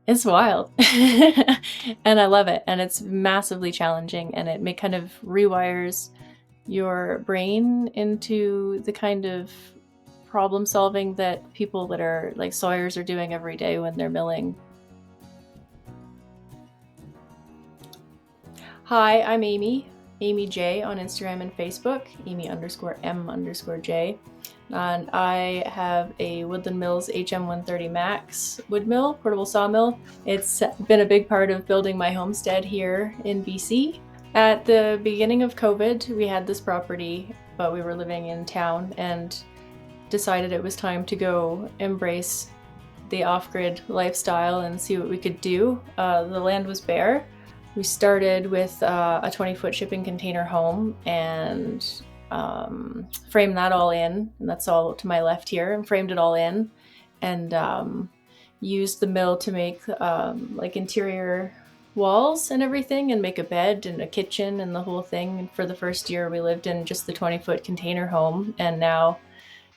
It's wild. And I love it. And it's massively challenging, and it kind of rewires your brain into the kind of problem solving that people that are like sawyers are doing every day when they're milling. Hi, I'm Amy J on Instagram and Facebook, Amy_M_J. And I have a Woodland Mills HM130MAX wood mill, portable sawmill. It's been a big part of building my homestead here in BC. At the beginning of COVID, we had this property, but we were living in town and decided it was time to go embrace the off-grid lifestyle and see what we could do. The land was bare. We started with a 20-foot shipping container home and framed that all in, and that's all to my left here, and framed it all in, and used the mill to make like interior walls and everything, and make a bed and a kitchen and the whole thing. And for the first year we lived in just the 20-foot container home, and now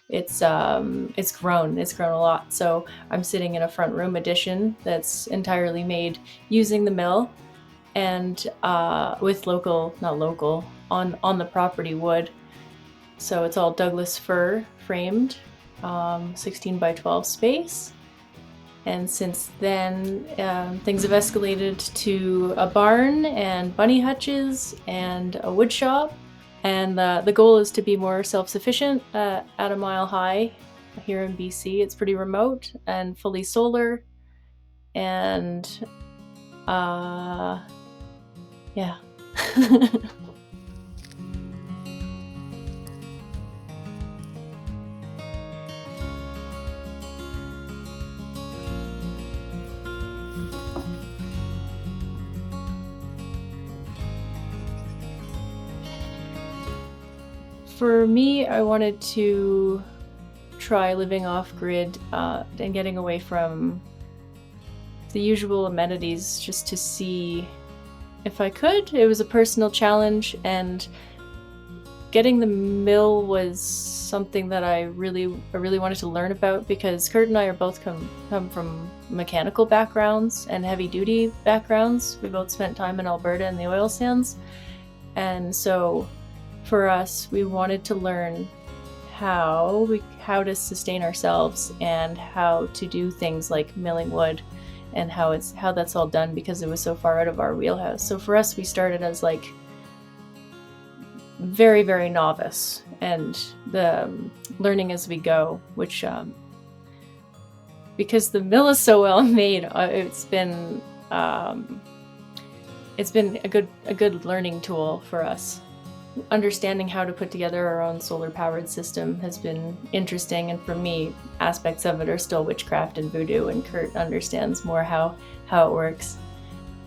it's grown a lot. So I'm sitting in a front room addition that's entirely made using the mill and with on the property wood. So it's all Douglas fir framed, 16 by 12 space. And since then, things have escalated to a barn and bunny hutches and a wood shop. And the goal is to be more self-sufficient at a mile high here in BC. It's pretty remote and fully solar. And yeah. For me, I wanted to try living off-grid and getting away from the usual amenities just to see if I could. It was a personal challenge, and getting the mill was something that I really wanted to learn about, because Kurt and I are both come from mechanical backgrounds and heavy-duty backgrounds. We both spent time in Alberta in the oil sands, and so for us, we wanted to learn how to sustain ourselves and how to do things like milling wood, and how that's all done, because it was so far out of our wheelhouse. So for us, we started as like very, very novice, and the learning as we go, which because the mill is so well made, it's been a good learning tool for us. Understanding how to put together our own solar powered system has been interesting, and for me, aspects of it are still witchcraft and voodoo, and Kurt understands more how it works.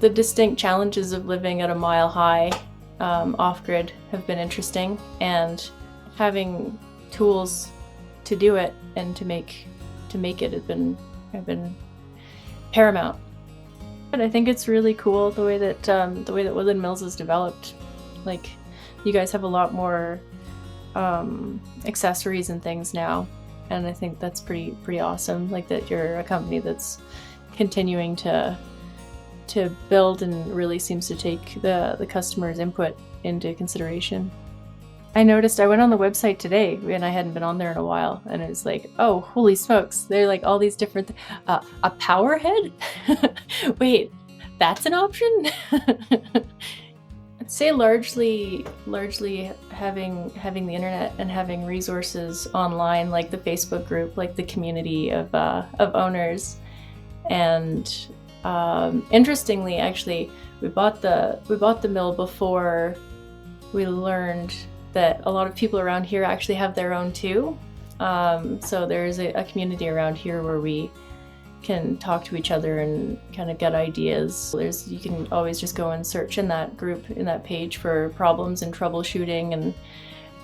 The distinct challenges of living at a mile high off-grid have been interesting, and having tools to do it and to make it have been paramount. But I think it's really cool the way that Woodland Mills is developed. Like, you guys have a lot more accessories and things now, and I think that's pretty awesome. Like, that you're a company that's continuing to build and really seems to take the customer's input into consideration. I noticed, I went on the website today, and I hadn't been on there in a while, and it was like, oh, holy smokes, they're like all these different a power head? Wait, that's an option? I'd say largely having the internet and having resources online, like the Facebook group, like the community of owners. And interestingly, actually, we bought the mill before we learned that a lot of people around here actually have their own too. So there's a community around here where we can talk to each other and kind of get ideas. You can always just go and search in that group, in that page, for problems and troubleshooting,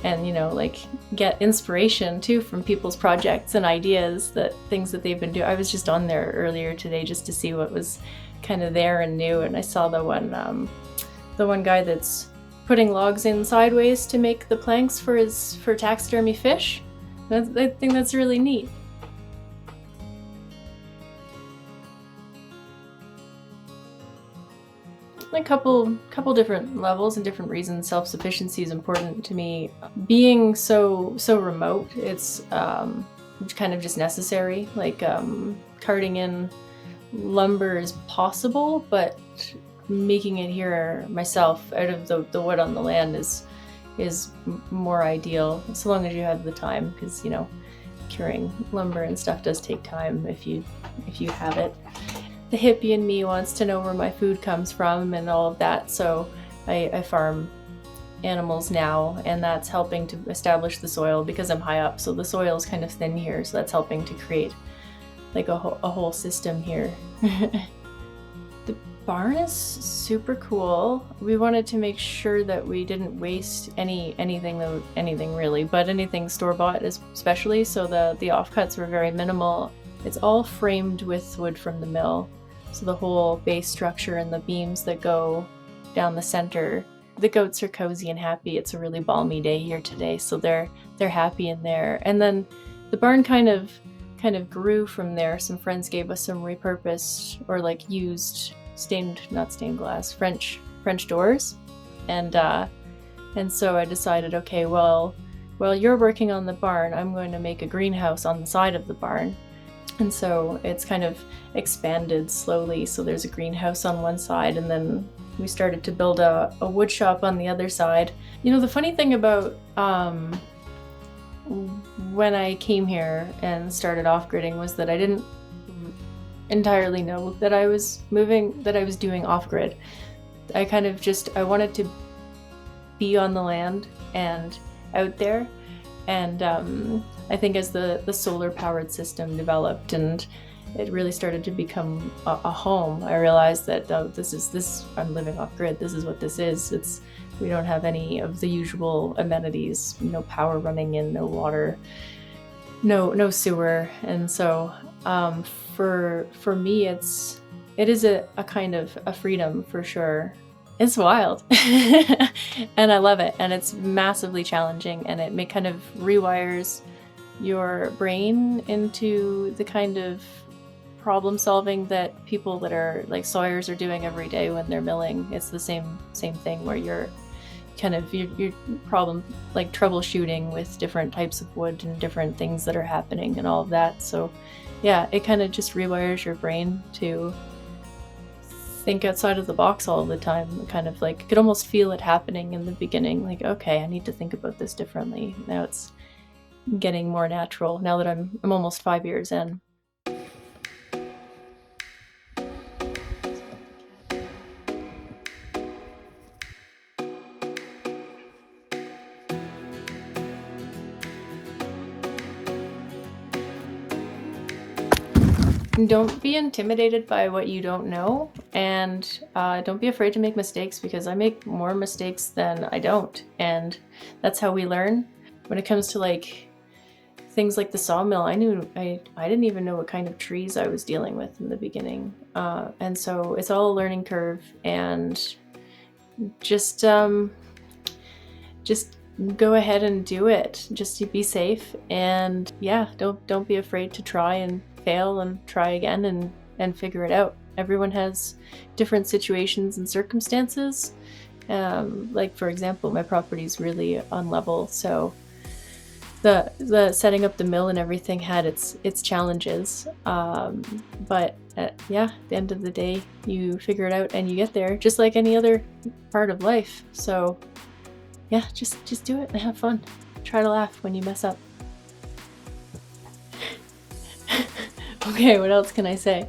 and you know, like, get inspiration too from people's projects and ideas, things that they've been doing. I was just on there earlier today just to see what was kind of there and new, and I saw the one guy that's putting logs in sideways to make the planks for taxidermy fish. I think that's really neat. a couple different levels and different reasons. Self-sufficiency is important to me. Being so remote, it's kind of just necessary. Like carting in lumber is possible, but making it here myself out of the wood on the land is more ideal, so long as you have the time, because you know, curing lumber and stuff does take time if you have it. The hippie in me wants to know where my food comes from and all of that, so I farm animals now, and that's helping to establish the soil because I'm high up, so the soil is kind of thin here, so that's helping to create like a whole system here. The barn is super cool. We wanted to make sure that we didn't waste anything really, but anything store-bought especially, so the offcuts were very minimal. It's all framed with wood from the mill, so the whole base structure and the beams that go down the center. The goats are cozy and happy. It's a really balmy day here today, so they're happy in there. And then the barn kind of grew from there. Some friends gave us some repurposed or like used not stained glass, French doors, and so I decided, okay, well, while you're working on the barn, I'm going to make a greenhouse on the side of the barn. And so it's kind of expanded slowly. So there's a greenhouse on one side, and then we started to build a wood shop on the other side. You know, the funny thing about when I came here and started off-gridding was that I didn't entirely know that I was doing off-grid. I kind of I wanted to be on the land and out there, and I think as the solar powered system developed and it really started to become a home, I realized that I'm living off-grid. This is what this is. We don't have any of the usual amenities, no power running in, no water, no sewer, and so for me it is a kind of a freedom for sure. It's wild and I love it, and it's massively challenging, and it kind of rewires your brain into the kind of problem solving that people that are like sawyers are doing every day when they're milling. It's the same thing where you're problem like troubleshooting with different types of wood and different things that are happening and all of that. So yeah, it kind of just rewires your brain to think outside of the box all the time. Kind of like, you could almost feel it happening in the beginning, like, okay, I need to think about this differently. Now it's getting more natural now that I'm almost 5 years in. Don't be intimidated by what you don't know, and don't be afraid to make mistakes, because I make more mistakes than I don't, and that's how we learn. When it comes to like things like the sawmill, I didn't even know what kind of trees I was dealing with in the beginning, and so it's all a learning curve, and just go ahead and do it. Just to be safe, and yeah, don't be afraid to try and fail and try again and figure it out. Everyone has different situations and circumstances. Like for example, my property is really unlevel, so the setting up the mill and everything had its challenges. But yeah, at the end of the day, you figure it out and you get there, just like any other part of life. So yeah, just do it and have fun. Try to laugh when you mess up. Okay, what else can I say?